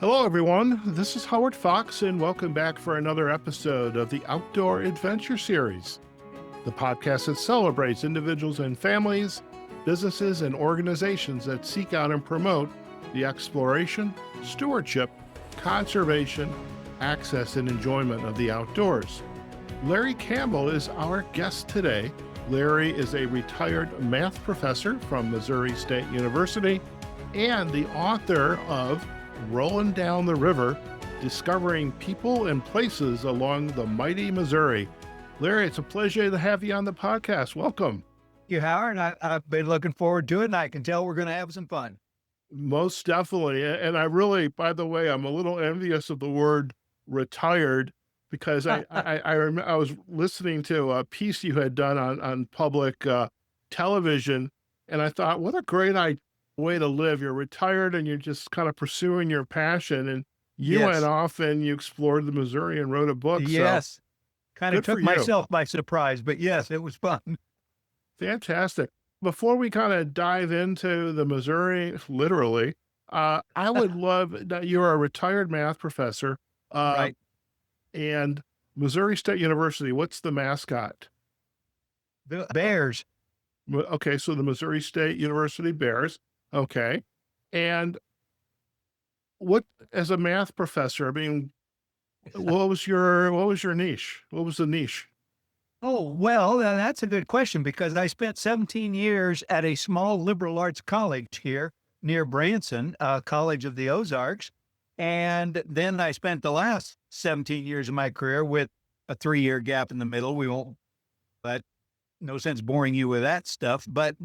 Hello, everyone. This is Howard Fox, and welcome back for another episode of the Outdoor Adventure Series, the podcast that celebrates individuals and families, businesses, and organizations that seek out and promote the exploration, stewardship, conservation, access, and enjoyment of the outdoors. Larry Campbell is our guest today. Larry is a retired math professor from Missouri State University and the author of Rollin Down the River, Discovering People and Places Along the Mighty Missouri. Larry, it's a pleasure to have you on the podcast. Welcome. Thank you, Howard. I've been looking forward to it, and I can tell we're going to have some fun. Most definitely. And I really, by the way, I'm a little envious of the word retired because I was listening to a piece you had done on public television, and I thought, what a great way to live. You're retired and you're just kind of pursuing your passion, and you went off and you explored the Missouri and wrote a book. Yes. So kind of took myself by surprise, but yes, it was fun. Fantastic. Before we kind of dive into the Missouri, literally, I would love that you're a retired math professor. Right. And Missouri State University, what's the mascot? The Bears. Okay, so the Missouri State University Bears. Okay. And what, as a math professor, I mean, what was your niche? What was the niche? Oh, well, that's a good question because I spent 17 years at a small liberal arts college here near Branson, College of the Ozarks. And then I spent the last 17 years of my career with a 3-year gap in the middle. We won't, but no sense boring you with that stuff, but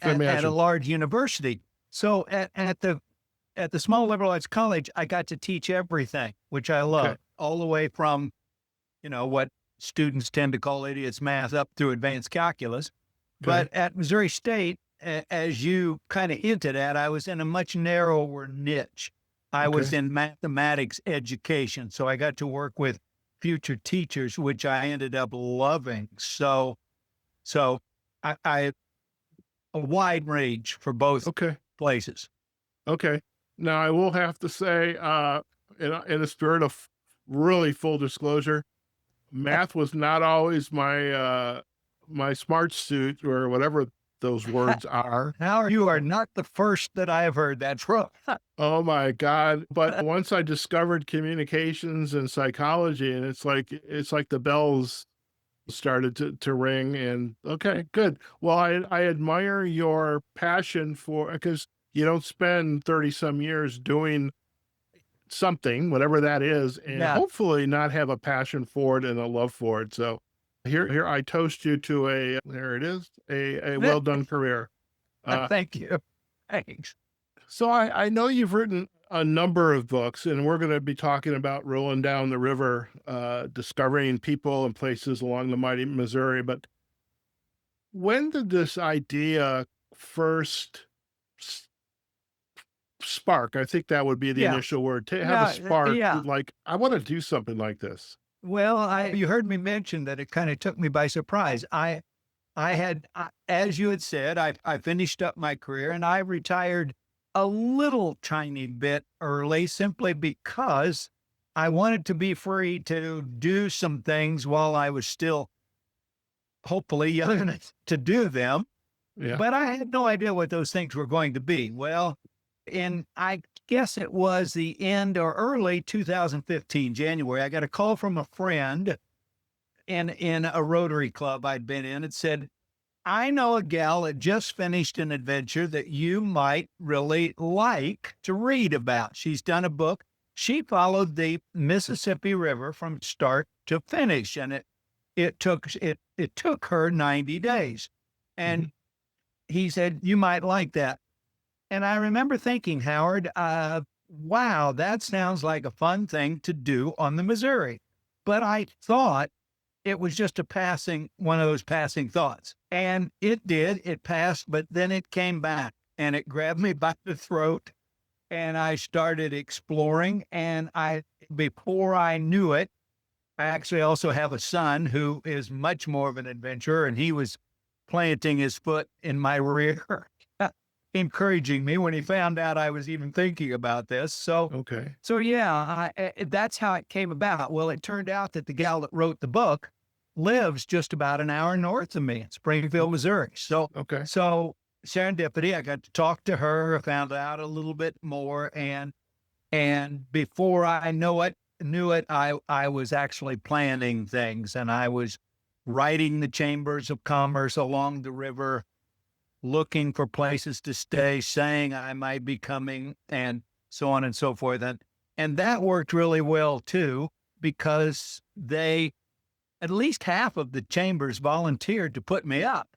at a large university. So at the small liberal arts college, I got to teach everything, which I love, all the way from, what students tend to call idiots math up through advanced calculus. But at Missouri State, as you kind of hinted at, I was in a much narrower niche. I was in mathematics education. So I got to work with future teachers, which I ended up loving. So I a wide range for both places. Okay. Now I will have to say, in a spirit of really full disclosure, math was not always my smart suit or whatever those words are. Howard, you are not the first that I have heard that from. Oh my God. But once I discovered communications and psychology, and it's like the bells started to ring, and okay, good. Well, I admire your passion for, because you don't spend 30 some years doing something, whatever that is, and hopefully not have a passion for it and a love for it. So here I toast you to a well done career. Thank you. Thanks. So I know you've written a number of books, and we're going to be talking about Rolling Down the River, discovering people and places along the mighty Missouri. But when did this idea first spark? I think that would be the initial word, to have a spark, like, I want to do something like this. Well, you heard me mention that it kind of took me by surprise. I had, as you had said, I finished up my career and I retired a little tiny bit early simply because I wanted to be free to do some things while I was still hopefully young enough to do them. Yeah. But I had no idea what those things were going to be. Well, I guess it was the end or early 2015, January, I got a call from a friend in a Rotary club I'd been in. It said, I know a gal that just finished an adventure that you might really like to read about. She's done a book. She followed the Mississippi River from start to finish, and it took her 90 days. And he said, you might like that. And I remember thinking, Howard, wow, that sounds like a fun thing to do on the Missouri. But I thought it was just one of those passing thoughts. And it did, it passed, but then it came back and it grabbed me by the throat and I started exploring. And before I knew it, I actually also have a son who is much more of an adventurer, and he was planting his foot in my rear. encouraging me when he found out I was even thinking about this. So, Okay. so yeah, that's how it came about. Well, it turned out that the gal that wrote the book lives just about an hour north of me in Springfield, Missouri. So, Okay. so serendipity, I got to talk to her, found out a little bit more, and before I knew it, I was actually planning things, and I was writing the chambers of commerce along the river, looking for places to stay, saying I might be coming, and so on and so forth. And that worked really well too, because at least half of the chambers volunteered to put me up,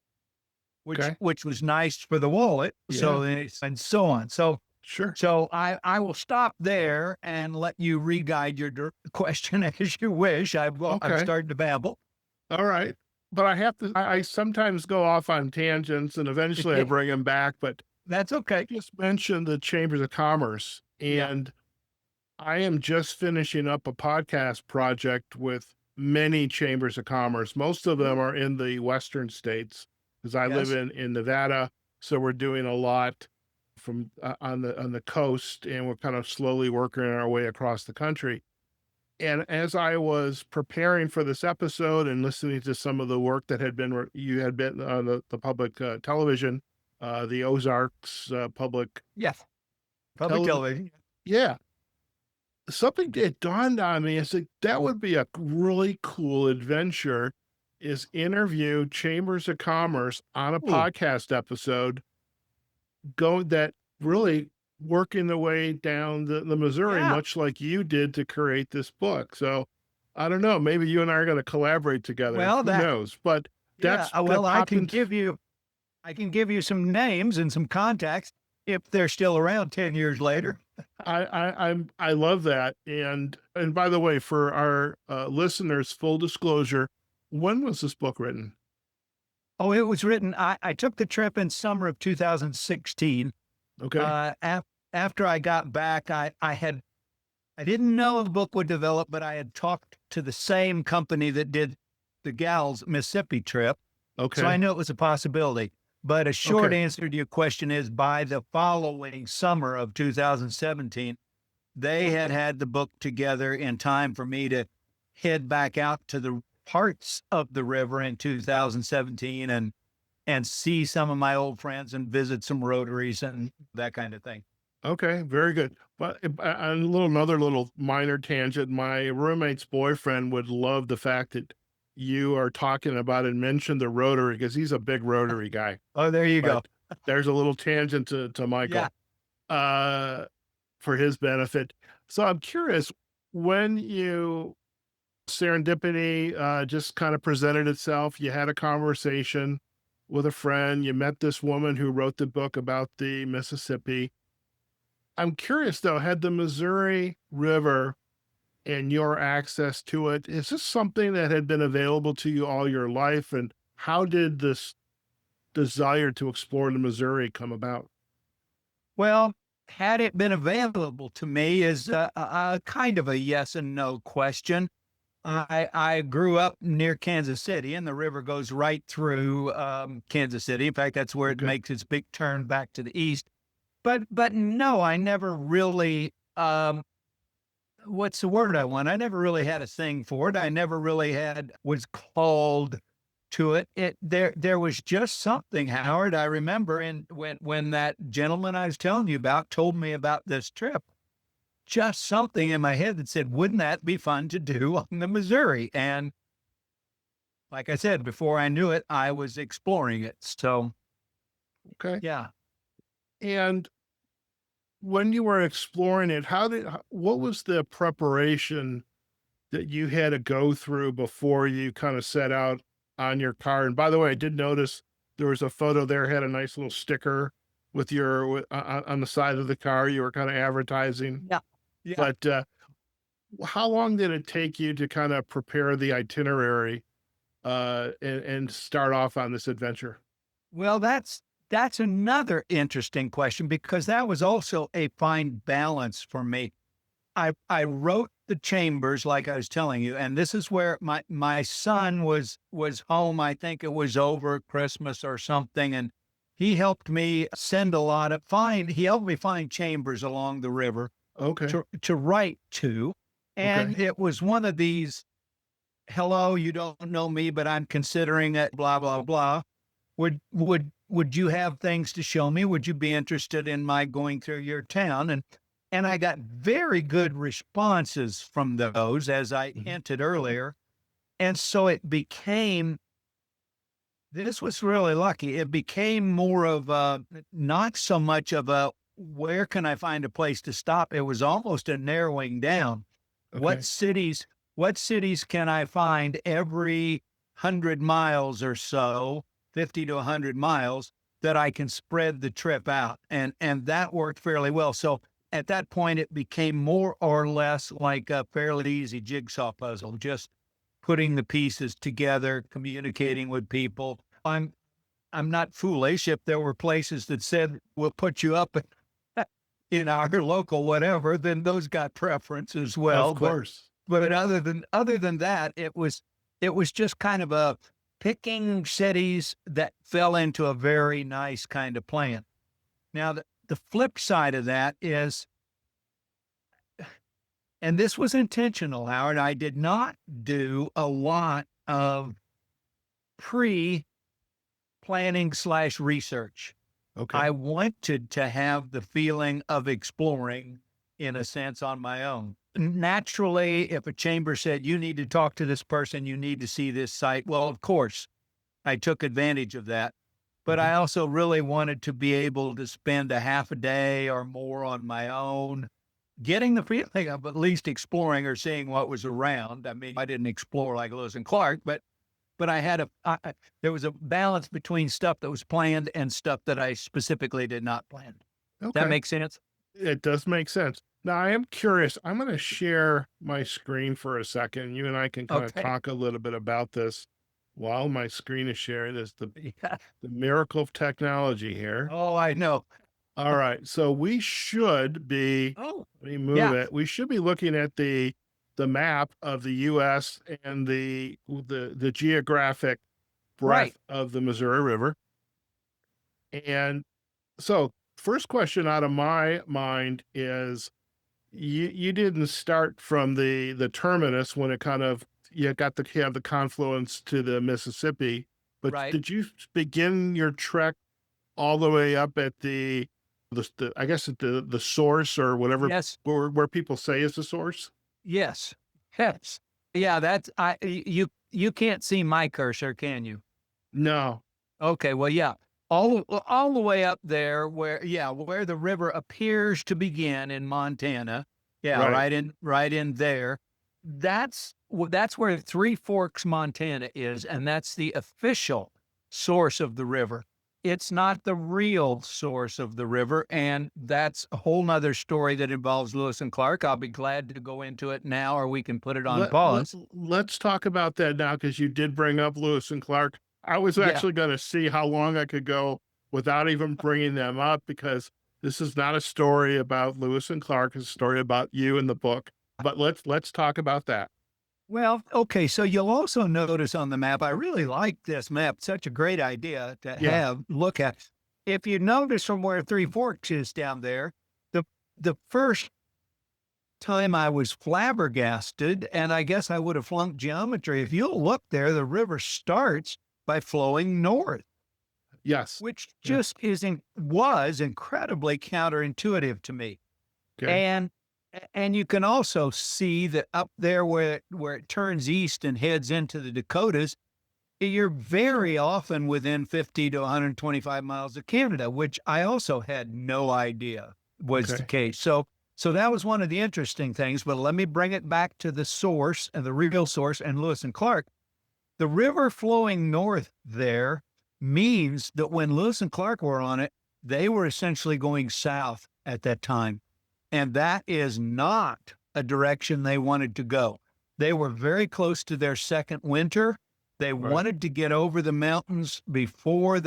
Okay. which was nice for the wallet. Yeah. And so on. Sure. So I will stop there and let you re-guide your question as you wish. I've Okay. started to babble. All right. But I sometimes go off on tangents and eventually I bring them back. But That's okay. you just mentioned the Chambers of Commerce, Yeah. and I am just finishing up a podcast project with many chambers of commerce. Most of them are in the Western states because I live Yes. in Nevada. So we're doing a lot from on the coast, and we're kind of slowly working our way across the country. And as I was preparing for this episode and listening to some of the work that you had been on the public television, the Ozarks public Yes. Public television, television. yeah, something that dawned on me is that would be a really cool adventure, is interview chambers of commerce on a Ooh, podcast episode, go that really working the way down the Missouri, yeah. much like you did to create this book. So I don't know, maybe you and I are going to collaborate together. Well, Who knows? But yeah. that Well, popped into, I can give you some names and some contacts if they're still around 10 years later. I love that. And by the way, for our listeners, full disclosure, when was this book written? Oh, it was written. I took the trip in summer of 2016. Okay. After I got back, I didn't know the book would develop, but I had talked to the same company that did the gal's Mississippi trip. So I Okay. knew it was a possibility. But a short Okay. answer to your question is by the following summer of 2017, they had the book together in time for me to head back out to the parts of the river in 2017 and see some of my old friends and visit some rotaries and that kind of thing. Okay, very good. But another little minor tangent. My roommate's boyfriend would love the fact that you are talking about and mentioned the Rotary because he's a big Rotary guy. Oh, there you go. But there's a little tangent to Yeah. Michael uh, for his benefit. So I'm curious, when you serendipity just kind of presented itself, you had a conversation with a friend, you met this woman who wrote the book about the Mississippi. I'm curious though, had the Missouri River and your access to it, is this something that had been available to you all your life? And how did this desire to explore the Missouri come about? Well, had it been available to me is a kind of a yes and no question. I grew up near Kansas City, and the river goes right through Kansas City. In fact, that's where it Okay. makes its big turn back to the east. But no, I never really what's the word I want? I never really had a thing for it. I never really was called to it. There was just something, Howard. I remember when that gentleman I was telling you about told me about this trip, just something in my head that said, wouldn't that be fun to do on the Missouri? And like I said, before I knew it, I was exploring it. So Okay. yeah. And when you were exploring it, what was the preparation that you had to go through before you kind of set out on your car? And by the way, I did notice there was a photo there, had a nice little sticker with on the side of the car. You were kind of advertising, Yeah. Yeah. but how long did it take you to kind of prepare the itinerary and start off on this adventure? Well, that's another interesting question because that was also a fine balance for me. I wrote the chambers like I was telling you, and this is where my son was home. I think it was over Christmas or something, and he helped me send a lot of he helped me find chambers along the river Okay. to write to. Okay. And it was one of these, hello, you don't know me, but I'm considering it, blah, blah, blah. Would you have things to show me? Would you be interested in my going through your town? And I got very good responses from those, as I hinted earlier. And so it became, this was really lucky. It became more of a, not so much of a, where can I find a place to stop? It was almost a narrowing down. Okay. What cities can I find every 100 miles or so, 50 to 100 miles, that I can spread the trip out? And that worked fairly well. So at that point, it became more or less like a fairly easy jigsaw puzzle, just putting the pieces together, communicating with people. I'm not foolish. If there were places that said, we'll put you up in our local whatever, then those got preference as well. Of course. But other than that, it was just kind of a picking cities that fell into a very nice kind of plan. Now, the flip side of that is, and this was intentional, Howard, I did not do a lot of pre-planning/research. Okay. I wanted to have the feeling of exploring, in a sense, on my own. Naturally, if a chamber said, you need to talk to this person, you need to see this site, well, of course, I took advantage of that. But I also really wanted to be able to spend a half a day or more on my own, getting the feeling of at least exploring or seeing what was around. I mean, I didn't explore like Lewis and Clark, but I had there was a balance between stuff that was planned and stuff that I specifically did not plan. Okay. That makes sense? It does make sense. Now, I am curious. I'm going to share my screen for a second. You and I can kind of Okay. talk a little bit about this while my screen is sharing. There's Yeah. the miracle of technology here. Oh, I know. All right. So we should be, Oh, let me move yeah. it. We should be looking at the map of the U.S. and the geographic breadth Right. of the Missouri River. And so first question out of my mind is, you didn't start from the terminus when it kind of, you have the confluence to the Mississippi, but Right. did you begin your trek all the way up at I guess at the source, or whatever, Yes. where people say is the source? Yes. Yes. Yeah, you can't see my cursor, can you? No. Okay, well, yeah. All the way up there where the river appears to begin in Montana. Yeah, Right. right in there. That's where Three Forks, Montana is, and that's the official source of the river. It's not the real source of the river, and that's a whole nother story that involves Lewis and Clark. I'll be glad to go into it now, or we can put it on pause. Let's talk about that now, because you did bring up Lewis and Clark. I was Yeah. actually going to see how long I could go without even bringing them up, because this is not a story about Lewis and Clark. It's a story about you in the book. But let's talk about that. Well, okay, so you'll also notice on the map, I really like this map. Such a great idea to Yeah. look at. If you notice from where Three Forks is down there, the first time I was flabbergasted, and I guess I would have flunked geometry. If you'll look there, the river starts by flowing north, Yes. which Yeah. just was incredibly counterintuitive to me. Okay. And you can also see that up there where it turns east and heads into the Dakotas, you're very often within 50 to 125 miles of Canada, which I also had no idea was the Okay. case. So that was one of the interesting things. But let me bring it back to the source, and the real source, and Lewis and Clark. The river flowing north there means that when Lewis and Clark were on it, they were essentially going south at that time. And that is not a direction they wanted to go. They were very close to their second winter. They Right. wanted to get over the mountains before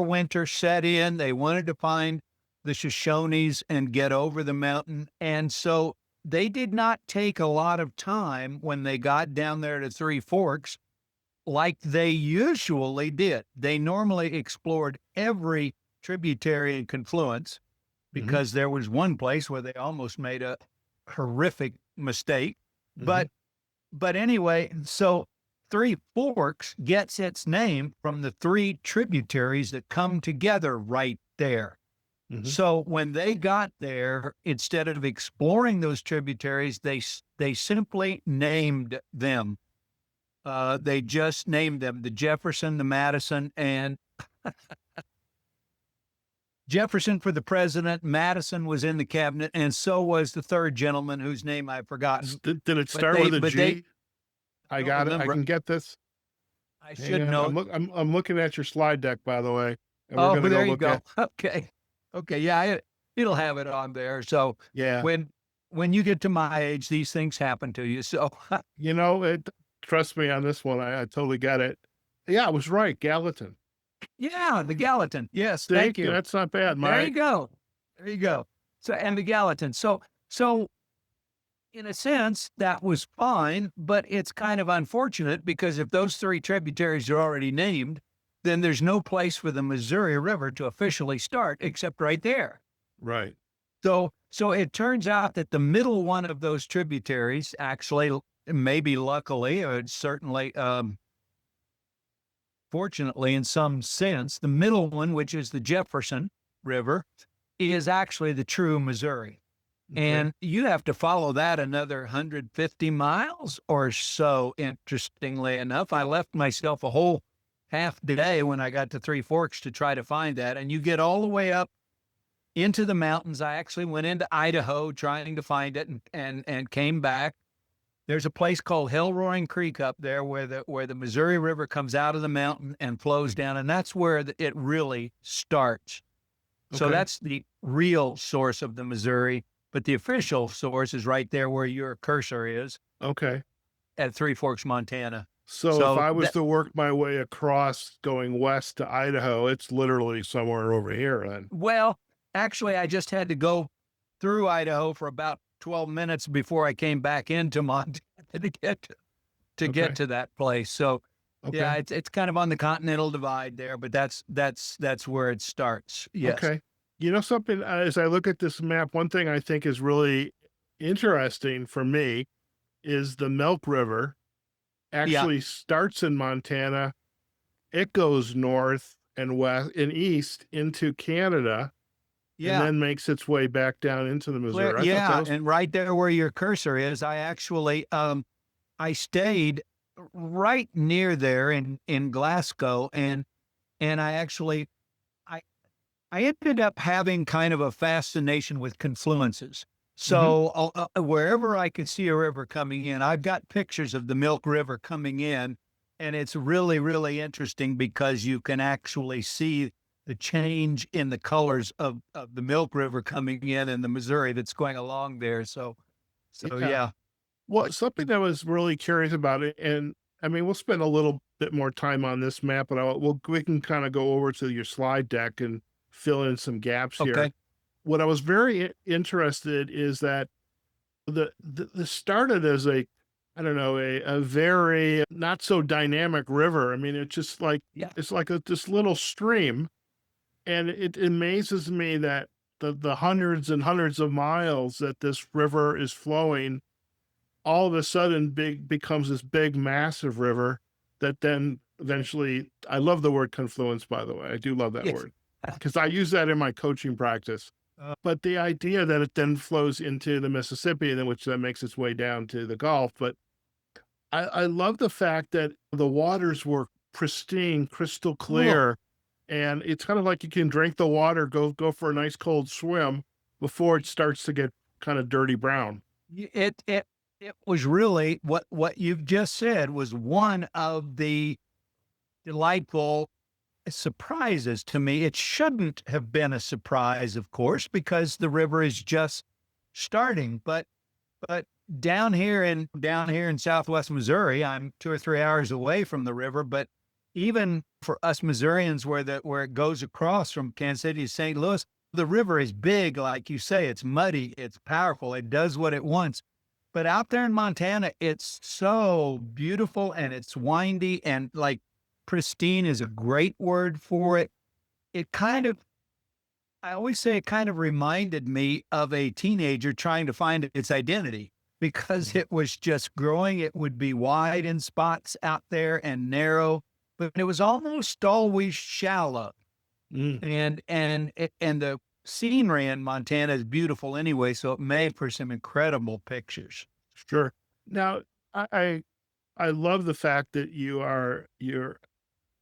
winter set in. They wanted to find the Shoshones and get over the mountain. And so they did not take a lot of time when they got down there to Three Forks like they usually did. They normally explored every tributary and confluence because there was one place where they almost made a horrific mistake. But anyway, so Three Forks gets its name from the three tributaries that come together right there. So when they got there, instead of exploring those tributaries, they simply named them. They just named them the Jefferson, the Madison, and Jefferson for the president. Madison was in the cabinet, and so was the third gentleman whose name I've forgotten. Did it start with a G? I got it. I can get this. I should know. I'm looking at your slide deck, by the way. And Oh, there you go. Okay. Yeah, it'll have it on there. So yeah, when you get to my age, these things happen to you. So trust me on this one. I totally get it. Yeah, I was right. Gallatin. Yeah, the Gallatin. Yes, See? thank you. That's not bad. There you go. So, and the Gallatin. So in a sense, that was fine, but it's kind of unfortunate because if those three tributaries are already named, then there's no place for the Missouri River to officially start except right there. Right. So it turns out that the middle one of those tributaries, actually, maybe luckily, or certainly, fortunately, in some sense, the middle one, which is the Jefferson River, is actually the true Missouri. Okay. And you have to follow that another 150 miles or so, interestingly enough. I left myself a whole half day when I got to Three Forks to try to find that. And you get all the way up into the mountains. I actually went into Idaho trying to find it and came back. There's a place called Hell Roaring Creek up there where the Missouri River comes out of the mountain and flows down. And that's where it really starts. Okay. So that's the real source of the Missouri. But the official source is right there where your cursor is. Okay. At Three Forks, Montana. So if I was to work my way across going west to Idaho, it's literally somewhere over here then. Well, actually, I just had to go through Idaho for about 12 minutes before I came back into Montana to get to that place. So yeah, it's kind of on the Continental Divide there, but that's where it starts. Yes. Okay. You know something, as I look at this map, one thing I think is really interesting for me is the Milk River actually starts in Montana. It goes north and west and east into Canada and then makes its way back down into the Missouri. And right there where your cursor is, I actually, I stayed right near there in Glasgow and I actually, I ended up having kind of a fascination with confluences. So wherever I could see a river coming in, I've got pictures of the Milk River coming in, and it's really, really interesting because you can actually see the change in the colors of the Milk River coming in and the Missouri that's going along there. So yeah. Well, something that I was really curious about it, and I mean, we'll spend a little bit more time on this map, but we can kind of go over to your slide deck and fill in some gaps here. Okay. What I was very interested is that the started as a very not so dynamic river. I mean, it's just like, it's like this little stream. And it amazes me that the hundreds and hundreds of miles that this river is flowing, all of a sudden becomes this big, massive river that then eventually, I love the word confluence, by the way. I do love that word because I use that in my coaching practice. But the idea that it then flows into the Mississippi, and then which then makes its way down to the Gulf. But I love the fact that the waters were pristine, crystal clear. And it's kind of like you can drink the water, go for a nice cold swim before it starts to get kind of dirty brown. It was really what you've just said was one of the delightful surprises to me. It shouldn't have been a surprise, of course, because the river is just starting. But down here in Southwest Missouri, I'm 2 or 3 hours away from the river. But even for us Missourians, where it goes across from Kansas City to St. Louis, the river is big, like you say. It's muddy, it's powerful, it does what it wants. but out there in Montana, it's so beautiful and it's windy and like pristine is a great word for it. It kind of, I always say it kind of reminded me of a teenager trying to find its identity because Mhm. it was just growing. It would be wide in spots out there and narrow, but it was almost always shallow. Mm, And the scenery in Montana is beautiful anyway, so it made for some incredible pictures. sure. Now, I I love the fact that you're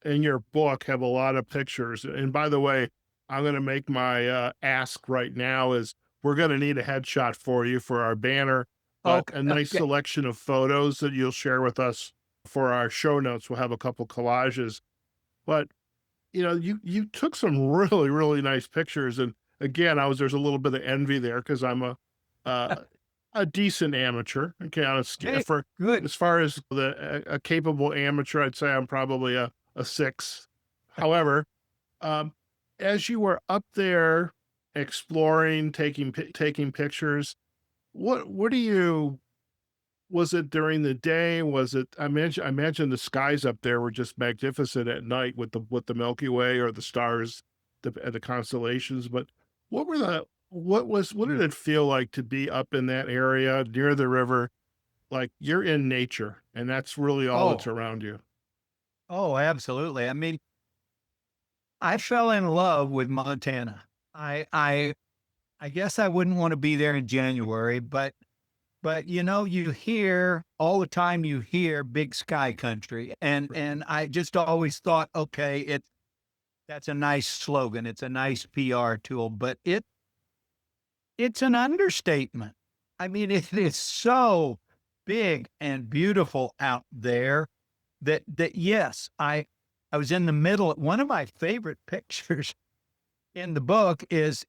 in your book have a lot of pictures. And by the way, I'm going to make my ask right now is we're going to need a headshot for you for our banner, but Okay, a nice okay. selection of photos that you'll share with us for our show notes. We'll have a couple collages, but you took some really nice pictures. And again, there's a little bit of envy there because I'm uh, a decent amateur. Okay, Hey, for good. as far as a capable amateur, I'd say I'm probably a six. However, um, as you were up there exploring, taking pictures, what do you was it during the day? Was it I imagine the skies up there were just magnificent at night with the Milky Way or the stars, the constellations, but what did it feel like to be up in that area near the river? Like, you're in nature, and that's really all that's Oh, around you. oh, absolutely. I mean, I fell in love with Montana. I I I guess I wouldn't want to be there in January, but you hear all the time you hear big sky country. And I just always thought, okay, that's a nice slogan. It's a nice PR tool, but it's an understatement. I mean, it is so big and beautiful out there that yes, I was in the middle. One of my favorite pictures in the book is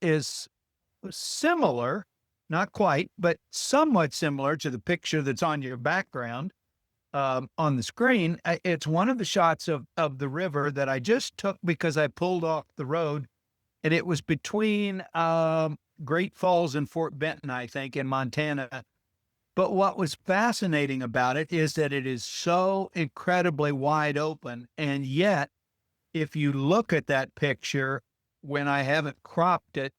similar, not quite, but somewhat similar to the picture that's on your background on the screen. It's one of the shots of the river that I just took because I pulled off the road, and it was between Great Falls and Fort Benton, I think, in Montana. But what was fascinating about it is that it is so incredibly wide open, and yet if you look at that picture, when I haven't cropped it,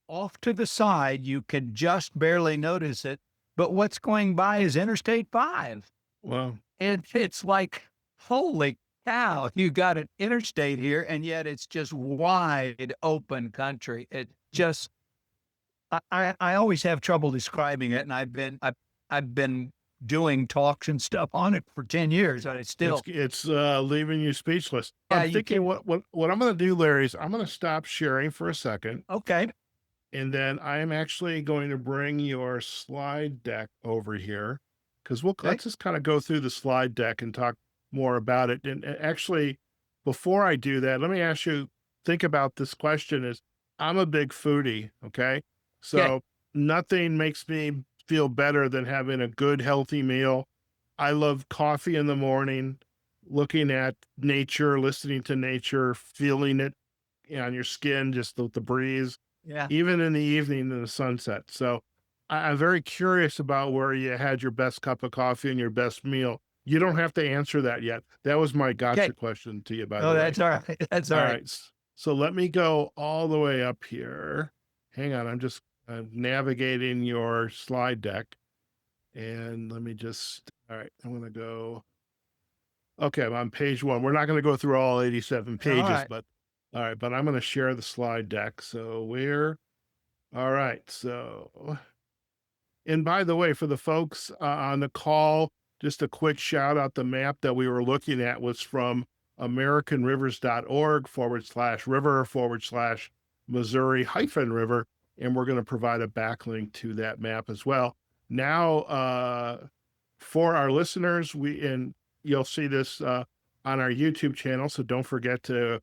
off to the side, you can just barely notice it. But what's going by is Interstate 5. Well, And it's like, holy cow, you got an interstate here, and yet it's just wide open country. It just, I always have trouble describing it. And I've been doing talks and stuff on it for 10 years, and it's still, it's leaving you speechless. yeah, I'm you thinking can't. what I'm gonna do, Larry, is I'm gonna stop sharing for a second, Okay. and then I am actually going to bring your slide deck over here because Okay. let's just kind of go through the slide deck and talk more about it. And actually, before I do that, let me ask you, think about this question is I'm a big foodie, okay? Okay. So nothing makes me feel better than having a good, healthy meal. I love coffee in the morning, looking at nature, listening to nature, feeling it on your skin, just the breeze Yeah. even in the evening in the sunset. So I'm very curious about where you had your best cup of coffee and your best meal. You don't have to answer that yet. That was my Okay. gotcha question to you, by Oh, the way. that's all right. That's all All right. right. So let me go all the way up here. Hang on. I'm just navigating your slide deck. And let me just, all right, I'm going to go. Okay, I'm on page one. We're not going to go through all 87 All pages, right. but all right, but I'm going to share the slide deck. So all right. So, and by the way, for the folks on the call, just a quick shout out. The map that we were looking at was from americanrivers.org/river/Missouri river. And we're going to provide a backlink to that map as well. Now, for our listeners, and you'll see this on our YouTube channel. So don't forget to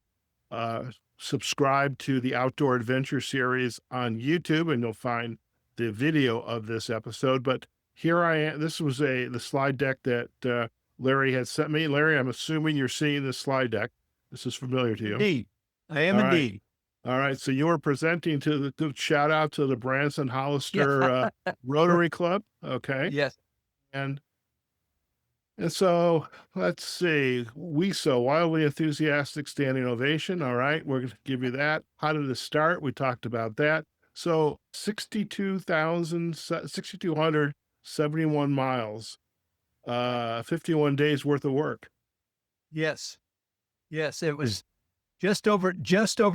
uh, subscribe to the Outdoor Adventure series on YouTube, and you'll find the video of this episode. But here I am. This was the slide deck that Larry had sent me. Larry, I'm assuming you're seeing this slide deck. This is familiar to you. Indeed. I am All right. indeed. All right. So you were presenting to shout out to the Branson Hollister Yeah. Rotary Club. Okay. Yes. And so let's see. We so wildly enthusiastic standing ovation. All right. We're going to give you that. How did it start? We talked about that. So 6,271 miles, 51 days worth of work. Yes. Yes. It was just over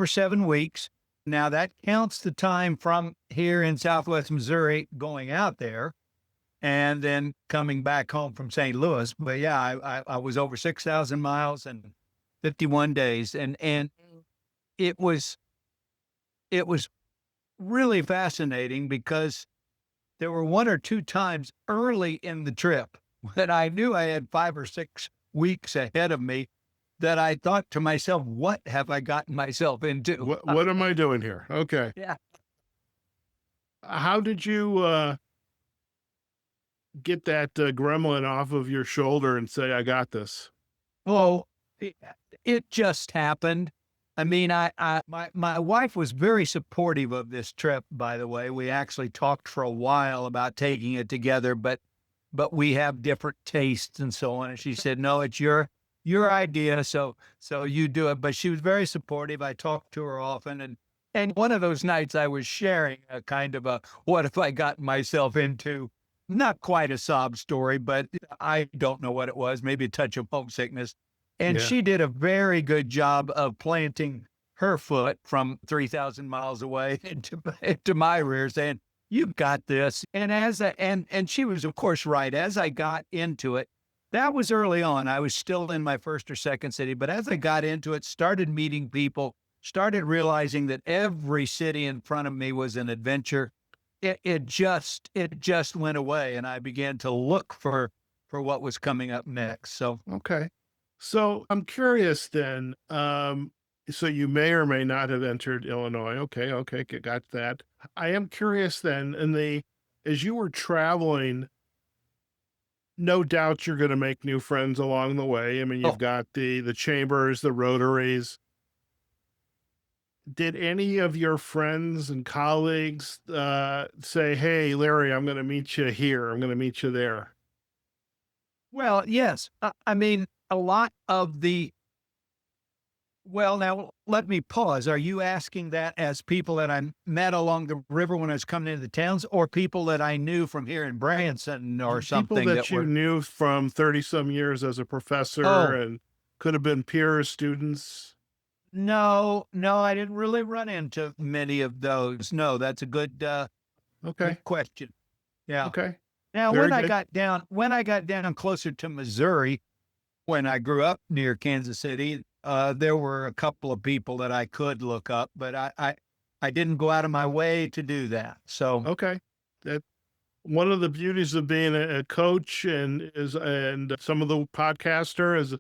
7 weeks. Now that counts the time from here in Southwest Missouri going out there and then coming back home from St. Louis. But yeah, I was over 6,000 miles and 51 days. And it was, it was really fascinating because there were one or two times early in the trip that I knew I had 5 or 6 weeks ahead of me that I thought to myself, what have I gotten myself into? What am I doing here? Okay. Yeah. How did you get that gremlin off of your shoulder and say, I got this? Well, it just happened. I mean, my wife was very supportive of this trip, by the way. We actually talked for a while about taking it together, but we have different tastes and so on. And she said, no, it's your idea. So you do it. But she was very supportive. I talked to her often. And one of those nights I was sharing a kind of a, what have I gotten myself into? Not quite a sob story, but I don't know what it was, maybe a touch of homesickness. And Yeah. she did a very good job of planting her foot from 3,000 miles away into my rear saying, you've got this. And she was, of course, right. As I got into it, that was early on. I was still in my first or second city, but as I got into it, started meeting people, started realizing that every city in front of me was an adventure. It just went away, and I began to look for what was coming up next. So Okay. So I'm curious then. So you may or may not have entered Illinois. Okay. Okay. Got that. I am curious then, as you were traveling, no doubt you're going to make new friends along the way. I mean, you've oh, got the chambers, the rotaries. Did any of your friends and colleagues say, "Hey, Larry, I'm going to meet you here. I'm going to meet you there"? well, yes. I mean, a lot of the well, now let me pause. Are you asking that as people that I met along the river when I was coming into the towns, or people that I knew from here in Branson or People something that that you were, knew from 30 some years as a professor oh, and could have been peers, students. no, no, I didn't really run into many of those. No, that's a Okay. good question. Yeah. Okay. Now, Very good. when I got down closer to Missouri, when I grew up near Kansas City, there were a couple of people that I could look up, but I didn't go out of my way to do that. So Okay. That one of the beauties of being a coach and some of the podcaster is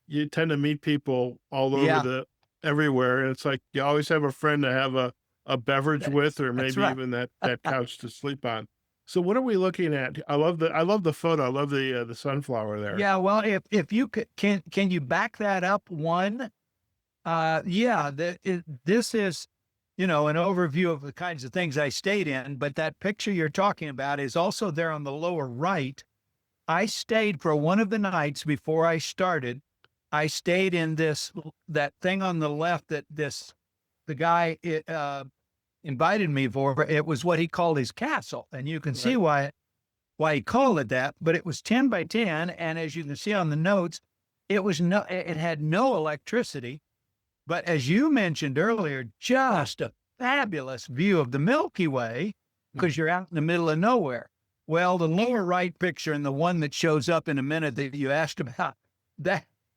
you tend to meet people all over yeah, the everywhere. And it's like you always have a friend to have a beverage with, or that's maybe right. even that couch to sleep on. So what are we looking at? I love the photo. I love the sunflower there. Yeah, well, if you can you back that up one? Yeah, this is, an overview of the kinds of things I stayed in, but that picture you're talking about is also there on the lower right. I stayed for one of the nights before I started. I stayed in that thing on the left that the guy invited me for. It was what he called his castle, and you can see Right. why he called it that. But it was 10 by 10, and as you can see on the notes, it had no electricity. But as you mentioned earlier, just a fabulous view of the Milky Way because you're out in the middle of nowhere. Well, the lower right picture and the one that shows up in a minute that you asked about,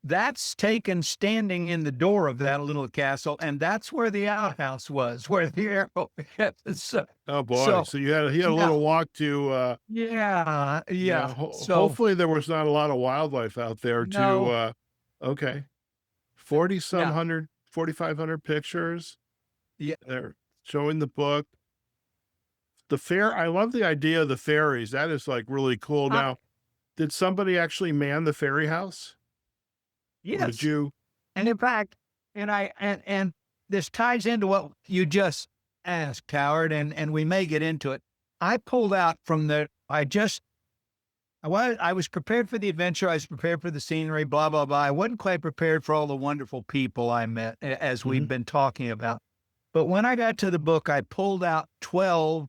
that's taken standing in the door of that little castle, and that's where the outhouse was, where the arrow so, Oh boy. so So you had a yeah, little walk to yeah, yeah, yeah. So hopefully there was not a lot of wildlife out there to no, okay. 40 some yeah, hundred, 4,500 pictures. yeah. They're showing the book. The fair, I love the idea of the ferries. That is like really cool. I, Now, did somebody actually man the ferry house? Or did yes, you? and in fact, and I and this ties into what you just asked, Howard, and we may get into it. I pulled out from I was prepared for the adventure. I was prepared for the scenery, blah, blah, blah. I wasn't quite prepared for all the wonderful people I met, as we've been talking about. But when I got to the book, I pulled out 12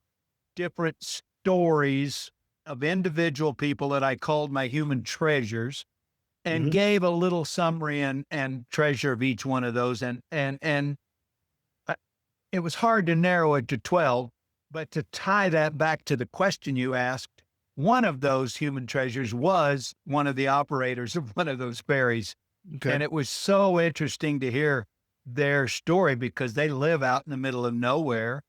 different stories of individual people that I called my human treasures, and gave a little summary and treasure of each one of those. And it was hard to narrow it to 12, but to tie that back to the question you asked, one of those human treasures was one of the operators of one of those ferries. Okay. And it was so interesting to hear their story because they live out in the middle of nowhere.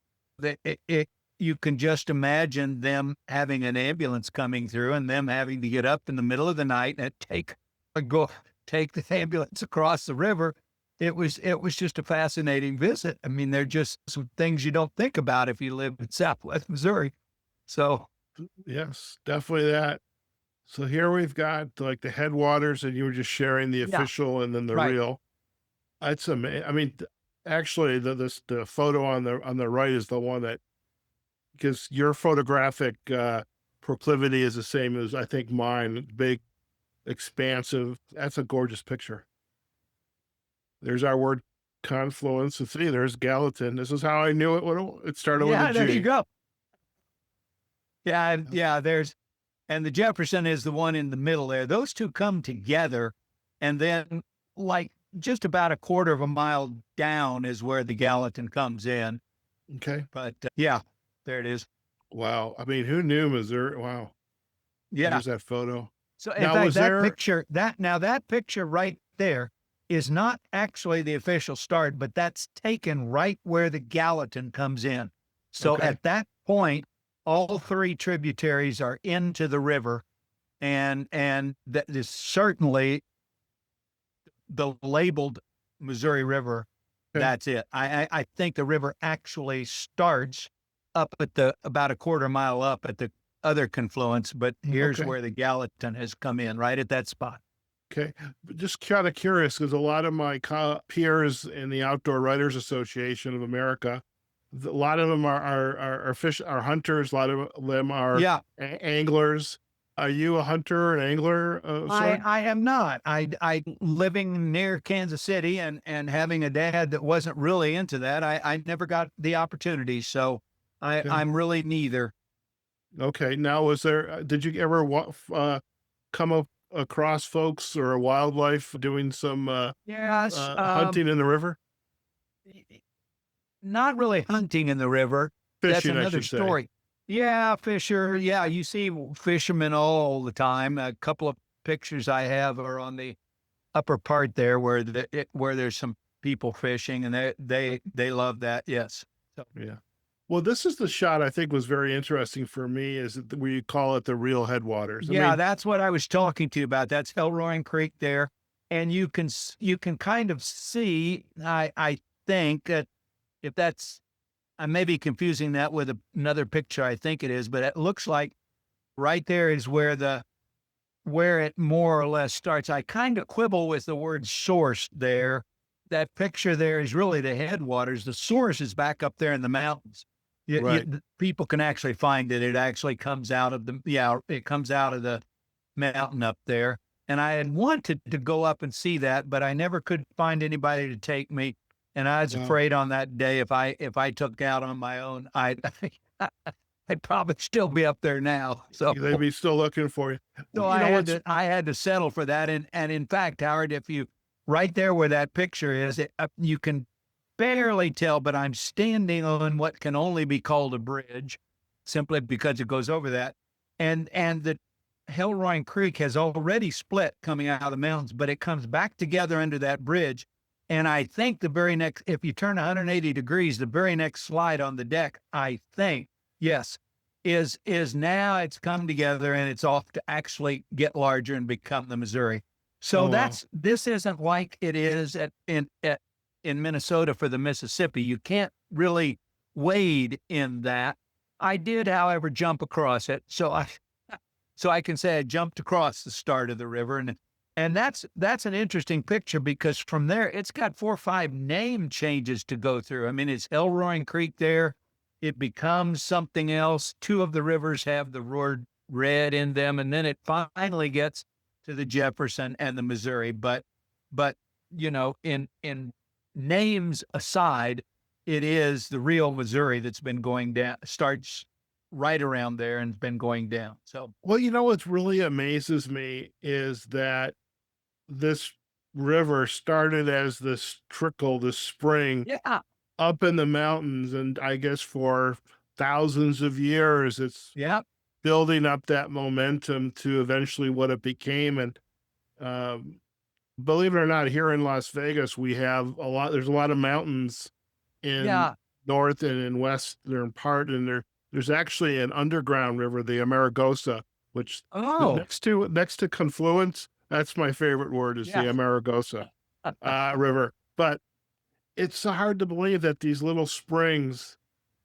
You can just imagine them having an ambulance coming through and them having to get up in the middle of the night and take the ambulance across the river. It was just a fascinating visit. I mean, they're just some things you don't think about if you live in Southwest Missouri. So yes, definitely that. So here we've got like the headwaters, and you were just sharing the official and then the right. real. It's amazing. I mean, actually, the photo on the right is the one that, because your photographic proclivity is the same as I think mine. Big, expansive. That's a gorgeous picture. There's our word confluence. And see, there's Gallatin. This is how I knew it when it started with a G. There you go. Yeah. And the Jefferson is the one in the middle there. Those two come together, and then like just about a quarter of a mile down is where the Gallatin comes in. Okay. But there it is. Wow. I mean, who knew Missouri? Wow. Yeah. There's that photo. So in fact, that picture right there is not actually the official start, but that's taken right where the Gallatin comes in. So at that point, all three tributaries are into the river, and that is certainly the labeled Missouri River. Okay. That's it. I think the river actually starts up at about a quarter mile up at the other confluence, but here's where the Gallatin has come in, right at that spot. Okay. Just kind of curious, because a lot of my peers in the Outdoor Writers Association of America, a lot of them are hunters. A lot of them are anglers. Are you a hunter, an angler? I am not. I living near Kansas City and having a dad that wasn't really into that. I never got the opportunity. So I'm really neither. Okay. Now, did you ever come across folks or wildlife doing some hunting in the river? Not really hunting in the river. Fishing, that's another story. Say. Yeah, fisher. Yeah, you see fishermen all the time. A couple of pictures I have are on the upper part there where there's some people fishing, and they love that. Yes. So. Yeah. Well, this is the shot I think was very interesting for me, is we call it the real headwaters. I mean, that's what I was talking to you about. That's Rollin Creek there. And you can kind of see, I think that if that's, I may be confusing that with another picture, I think it is, but it looks like right there is where it more or less starts. I kind of quibble with the word source there. That picture there is really the headwaters. The source is back up there in the mountains. People can actually find it. It actually comes out of it comes out of the mountain up there. And I had wanted to go up and see that, but I never could find anybody to take me. And I was afraid on that day, if I took out on my own, I'd probably still be up there now. So they'd be still looking for you. So I had to settle for that. And in fact, Howard, if you right there where that picture is, you can barely tell, but I'm standing on what can only be called a bridge, simply because it goes over that. And the Rollin Creek has already split coming out of the mountains, but it comes back together under that bridge. And I think the very next, if you turn 180 degrees, the very next slide on the deck, I think, yes, is now it's come together and it's off to actually get larger and become the Missouri. So this isn't like it is in Minnesota for the Mississippi. You can't really wade in that. I did, however, jump across it. So I can say I jumped across the start of the river, And that's an interesting picture because from there, it's got 4 or 5 name changes to go through. I mean, it's Elroy Creek there. It becomes something else. 2 of the rivers have the word red in them, and then it finally gets to the Jefferson and the Missouri. But in names aside, it is the real Missouri that's been going down, starts right around there and been going down. So, Well, what really amazes me is that this river started as this trickle, this spring yeah, up in the mountains. And I guess for thousands of years, it's yeah, building up that momentum to eventually what it became. And um, believe it or not, here in Las Vegas, there's a lot of mountains in yeah. north and in western part. And there's actually an underground river, the Amargosa, which Oh, next to confluence, that's my favorite word, is the yeah. Amargosa river. But it's so hard to believe that these little springs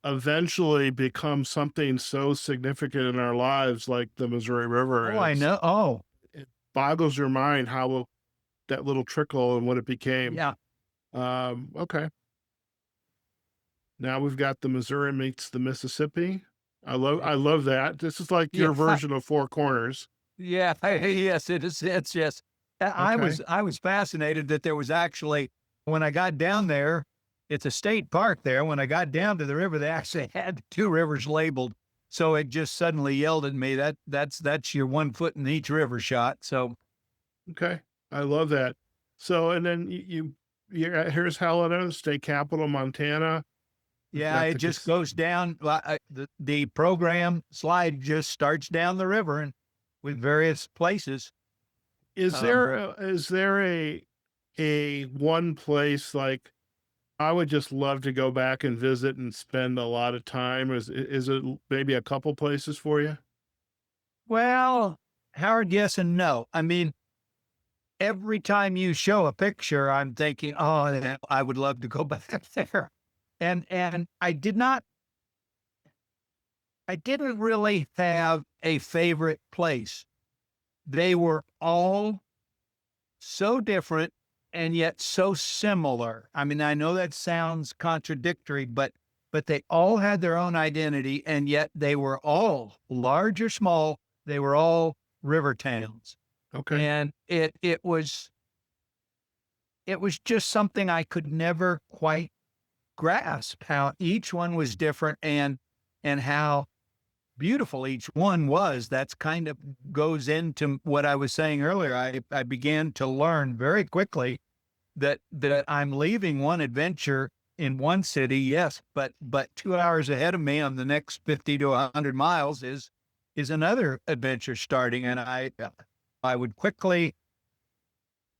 eventually become something so significant in our lives like the Missouri River. Oh, I know. Oh, It boggles your mind how that little trickle and what it became. yeah. Okay. Now we've got the Missouri meets the Mississippi. I love that. This is like Yeah. your version of Four Corners. Yeah. Yes, it is. It's just, Okay. I was fascinated that there was actually, when I got down there, it's a state park there. When I got down to the river, they actually had 2 rivers labeled. So it just suddenly yelled at me that's your 1 foot in each river shot. So Okay. I love that. So, and then here's Helena, state capital, Montana. We've yeah, got it just goes down. The program slide just starts down the river and with various places. Um, is there a one place like I would just love to go back and visit and spend a lot of time? Is it maybe a couple places for you? well, Howard, yes and no. I mean, every time you show a picture, I'm thinking, oh, I would love to go back there. And I didn't really have a favorite place. They were all so different and yet so similar. I mean, I know that sounds contradictory, but they all had their own identity, and yet they were all large or small. They were all river towns, Okay. and it was just something I could never quite grasp how each one was different and how beautiful each one was. That's kind of goes into what I was saying earlier. I began to learn very quickly that I'm leaving one adventure in one city, yes, but 2 hours ahead of me on the next 50 to 100 miles is another adventure starting, and I would quickly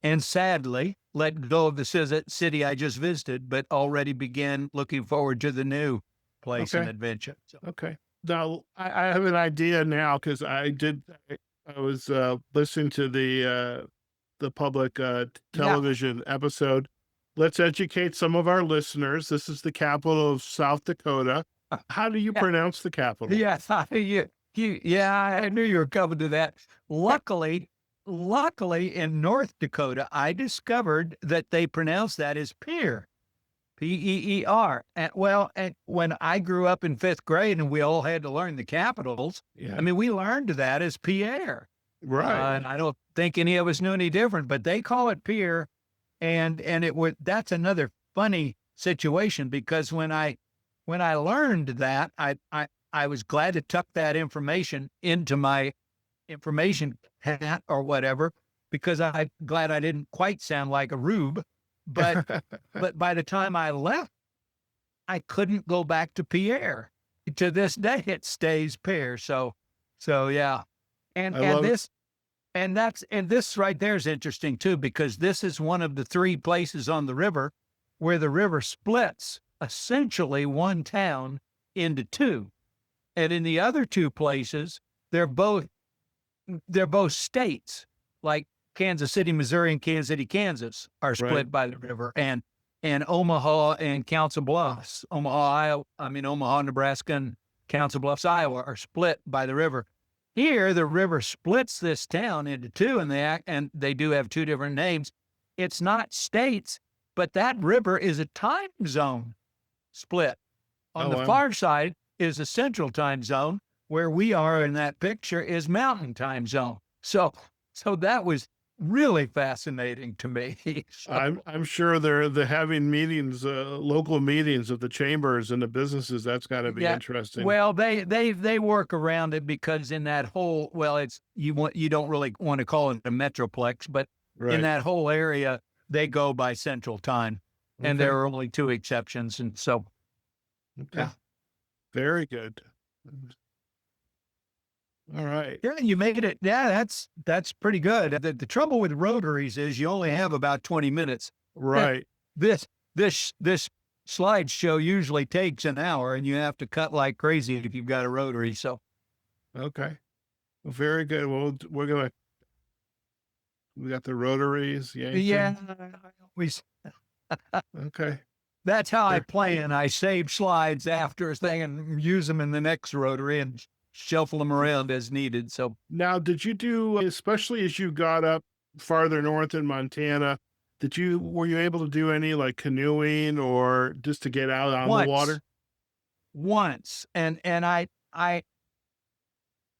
and sadly let go of the city I just visited, but already began looking forward to the new place and Okay. adventure. So, Okay. Now I have an idea now because I was listening to the public yeah. television episode. Let's educate some of our listeners. This is the capital of South Dakota. How do you Yeah. pronounce the capital? Yes, yeah, I knew you were coming to that. Luckily, in North Dakota, I discovered that they pronounce that as Peer, Peer. And when I grew up in 5th grade and we all had to learn the capitals, I Yeah. mean, we learned that as Pierre. Right. And I don't think any of us knew any different, but they call it Peer. And that's another funny situation because when I learned that, I was glad to tuck that information into my information hat or whatever, because I'm glad I didn't quite sound like a rube. But by the time I left, I couldn't go back to Pierre. To this day, it stays Pierre. So yeah. And I and love it. this and this right there is interesting too, because this is one of the 3 places on the river where the river splits essentially one town into 2. And in the other 2 places, they're both states, like Kansas City, Missouri, and Kansas City, Kansas, are Right. split by the river, and Omaha and Council Bluffs, Omaha, Nebraska, and Council Bluffs, Iowa, are split by the river. Here, the river splits this town into two, and they do have two different names. It's not states, but that river is a time zone split. On Oh, the wow. far side is the central time zone. Where we are in that picture is mountain time zone. So that was really fascinating to me. So, I'm sure they're having meetings, local meetings of the chambers and the businesses. That's got to be yeah. interesting. Well, they work around it because in that whole, well, it's you don't really want to call it a metroplex, but in Right. that whole area they go by central time, and Okay. there are only two exceptions, and so Okay. yeah. Very good. All right. Yeah, you made it. Yeah, that's pretty good. The trouble with rotaries is you only have about 20 minutes. Right. This slideshow usually takes an hour, and you have to cut like crazy if you've got a rotary. So Okay. Well, very good. Well, we got the rotaries, yeah, Yankton. we Okay. that's how I Sure. plan. I save slides after a thing and use them in the next rotary and shuffle them around as needed. So Now, did you do, especially as you got up farther north in Montana, were you able to do any like canoeing or just to get out on the once, water? once, and I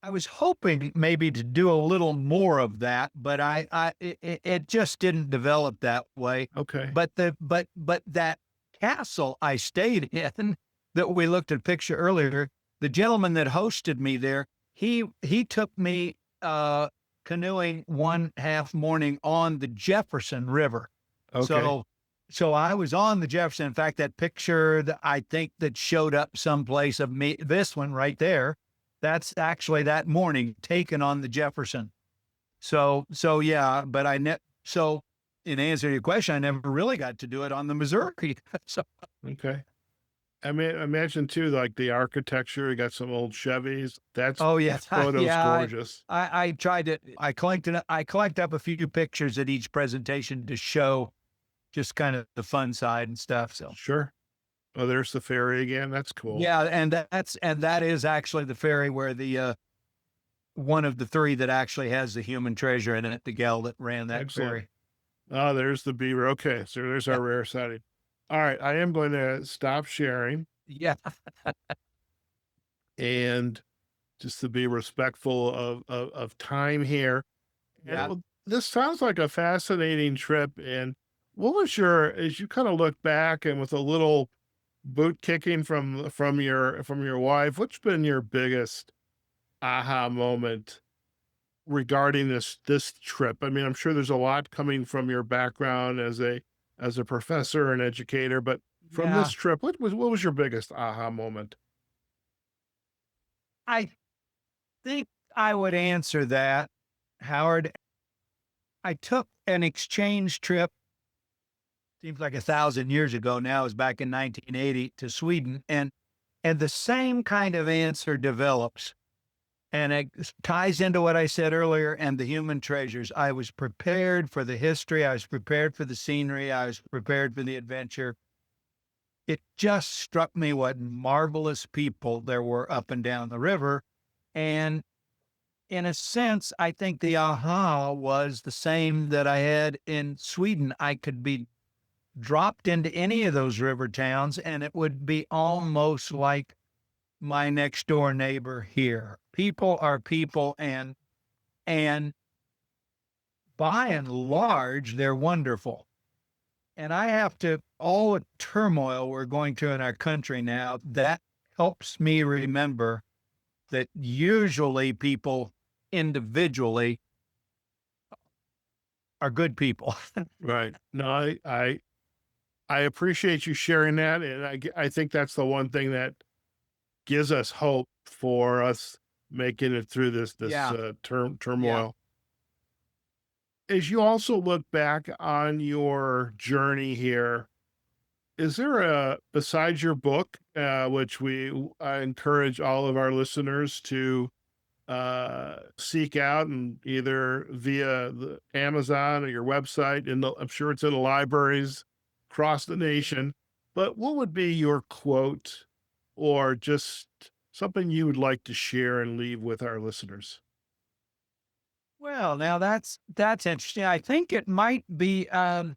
was hoping maybe to do a little more of that, but it just didn't develop that way. Okay. But that castle I stayed in that we looked at a picture earlier, the gentleman that hosted me there, he took me canoeing one half morning on the Jefferson River. Okay. So I was on the Jefferson. In fact, that picture that I think that showed up someplace of me, this one right there, that's actually that morning taken on the Jefferson. So yeah, but so in answer to your question, I never really got to do it on the Missouri. So Okay. I mean, imagine too, like the architecture, you got some old Chevys. That's oh yeah, photos yeah. gorgeous. I tried to I collect up a few pictures at each presentation to show just kind of the fun side and stuff. So Sure. Oh, there's the ferry again. That's cool. yeah, and that is actually the ferry where the one of the three that actually has the human treasure in it, the gal that ran that Excellent. ferry. Oh, there's the beaver. Okay. So there's Yeah. our rare sighting. All right. I am going to stop sharing Yeah. and just to be respectful of time here. And Yeah. this sounds like a fascinating trip. And what was your, as you kind of look back and with a little boot kicking from your wife, what's been your biggest aha moment regarding this trip? I mean, I'm sure there's a lot coming from your background as a professor and educator, but from this Yeah. trip, what was your biggest aha moment? I think I would answer that, Howard. I took an exchange trip, seems like 1,000 years ago now, it was back in 1980 to Sweden. And the same kind of answer develops. And it ties into what I said earlier and the human treasures. I was prepared for the history. I was prepared for the scenery. I was prepared for the adventure. It just struck me what marvelous people there were up and down the river. And in a sense, I think the aha was the same that I had in Sweden. I could be dropped into any of those river towns and it would be almost like my next door neighbor here. People are people, and by and large, they're wonderful. And I have to, all the turmoil we're going through in our country now, that helps me remember that usually people individually are good people. Right. No, I appreciate you sharing that, and I think that's the one thing that gives us hope for us making it through this Yeah. Yeah. turmoil. As you also look back on your journey here, is there besides your book, which I encourage all of our listeners to seek out and either via the Amazon or your website, I'm sure it's in the libraries across the nation. But what would be your quote or just something you would like to share and leave with our listeners? Well, now that's interesting. I think it might be the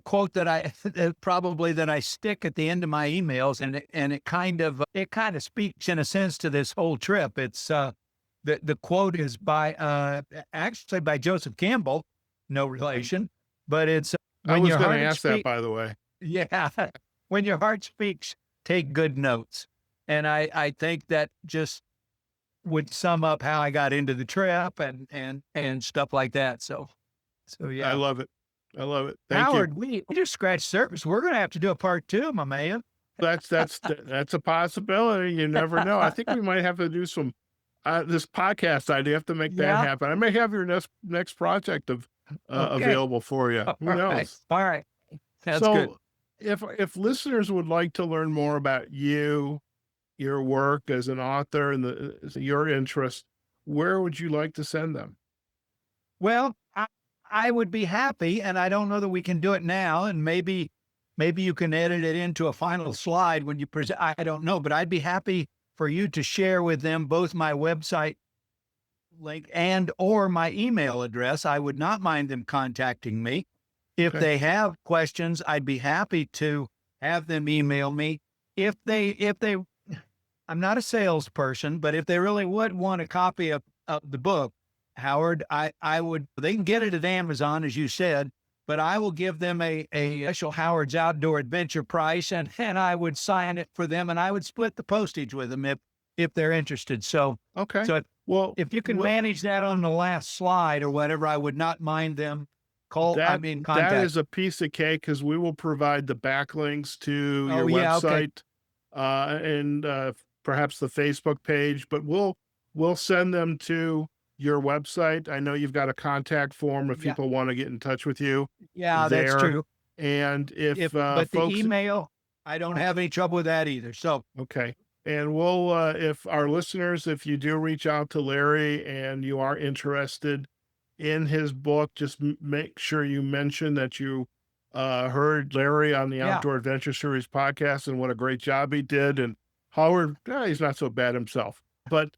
quote that probably that I stick at the end of my emails, and it kind of speaks in a sense to this whole trip. It's the quote is by actually by Joseph Campbell, no relation, but it's I when was your going to heart ask that, speaks. by the way. Yeah, when your heart speaks, take good notes, and I think that just would sum up how I got into the trip and stuff like that. So I yeah. love it. I love it. Thank you. Howard, we just scratched surface. We're gonna have to do a part two, my man. That's a possibility. You never know. I think we might have to do some this podcast idea. You have to make that Yeah. happen. I may have your next project Okay. available for you. All Who right. knows? All right. That's good. So, if listeners would like to learn more about you, your work as an author, and your interest, where would you like to send them? Well, I would be happy, and I don't know that we can do it now, and maybe you can edit it into a final slide when you present. I don't know, but I'd be happy for you to share with them both my website link and or my email address. I would not mind them contacting me. If Okay. they have questions, I'd be happy to have them email me. If they I'm not a salesperson, but if they really would want a copy of the book, Howard, I would, they can get it at Amazon, as you said, but I will give them a special Howard's Outdoor Adventure price, and I would sign it for them, and I would split the postage with them if they're interested. Okay. So Well, if you can manage that on the last slide or whatever, I would not mind them that contact. is a piece of cake because we will provide the backlinks to Oh your yeah, okay. website and perhaps the Facebook page, but we'll send them to your website. I know you've got a contact form if Yeah. people want to get in touch with you Yeah, that's there. true. And if But the folks, email, I don't have any trouble with that either. So okay. And we'll, if our listeners, if you do reach out to Larry and you are interested in his book, just make sure you mention that you heard Larry on the yeah. Outdoor Adventure Series podcast and what a great job he did. And Howard, he's not so bad himself. But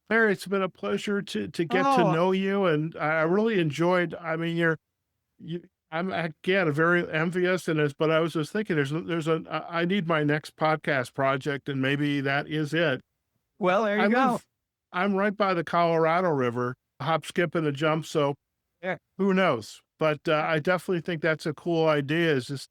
Larry, it's been a pleasure to get to Oh, know you, and I really enjoyed. I mean, you. I'm again very envious in this, but I was just thinking, I need my next podcast project, and maybe that is it. well, there I you go. live, I'm right by the Colorado River, hop, skip, and a jump. So Yeah. who knows? But I definitely think that's a cool idea. Is just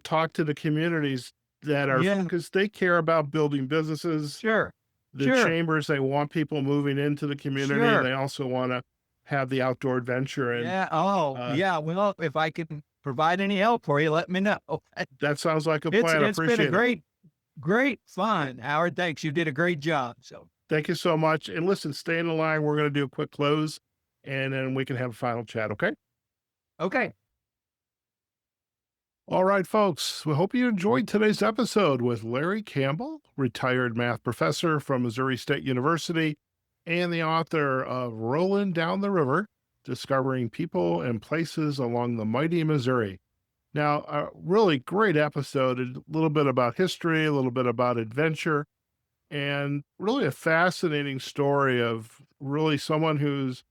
talk to the communities that are Yeah. because they care about building businesses. Sure. The Sure. chambers, they want people moving into the community. Sure. They also want to have the outdoor adventure, and Yeah. Oh, uh, yeah. Well, if I can provide any help for you, let me know. that sounds like a plan. I It's been a appreciate it. great fun, Howard. Thanks. You did a great job. So Thank you so much. And listen, stay in the line. We're going to do a quick close, and then we can have a final chat. Okay. okay. All right, folks. We hope you enjoyed today's episode with Larry Campbell, retired math professor from Missouri State University and the author of Rollin Down the River, Discovering People and Places Along the Mighty Missouri. Now, a really great episode, a little bit about history, a little bit about adventure, and really a fascinating story of really someone who's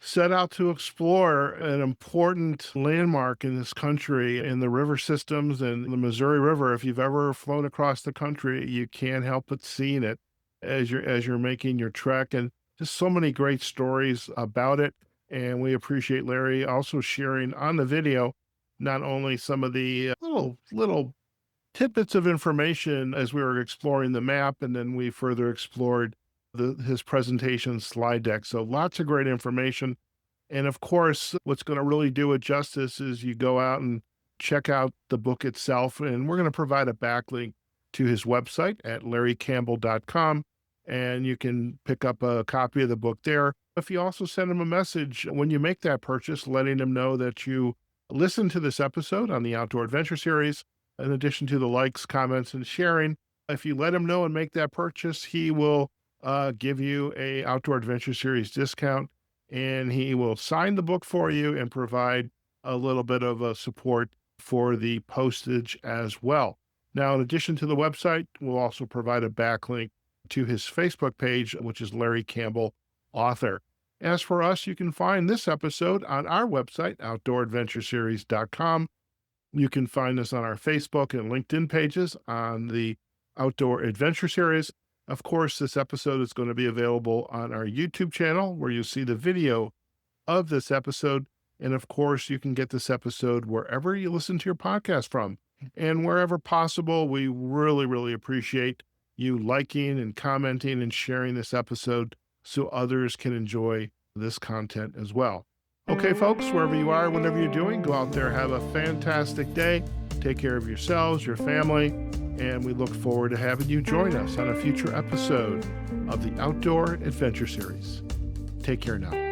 set out to explore an important landmark in this country in the river systems and the Missouri River. If you've ever flown across the country, you can't help but seeing it as you're making your trek, and just so many great stories about it. And we appreciate Larry also sharing on the video not only some of the little tidbits of information as we were exploring the map, and then we further explored his presentation slide deck. So lots of great information. And of course, what's going to really do it justice is you go out and check out the book itself. And we're going to provide a backlink to his website at larrycampbell.com. And you can pick up a copy of the book there. If you also send him a message when you make that purchase, letting him know that you listened to this episode on the Outdoor Adventure Series, in addition to the likes, comments, and sharing, if you let him know and make that purchase, he will give you a Outdoor Adventure Series discount, and he will sign the book for you and provide a little bit of a support for the postage as well. Now, in addition to the website, we'll also provide a backlink to his Facebook page, which is Larry Campbell, author. As for us, you can find this episode on our website, outdooradventureseries.com. You can find us on our Facebook and LinkedIn pages on the Outdoor Adventure Series. Of course, this episode is going to be available on our YouTube channel where you see the video of this episode. And of course, you can get this episode wherever you listen to your podcast from. And wherever possible, we really, really appreciate you liking and commenting and sharing this episode so others can enjoy this content as well. Okay, folks, wherever you are, whatever you're doing, go out there, have a fantastic day. Take care of yourselves, your family, and we look forward to having you join us on a future episode of the Outdoor Adventure Series. Take care now.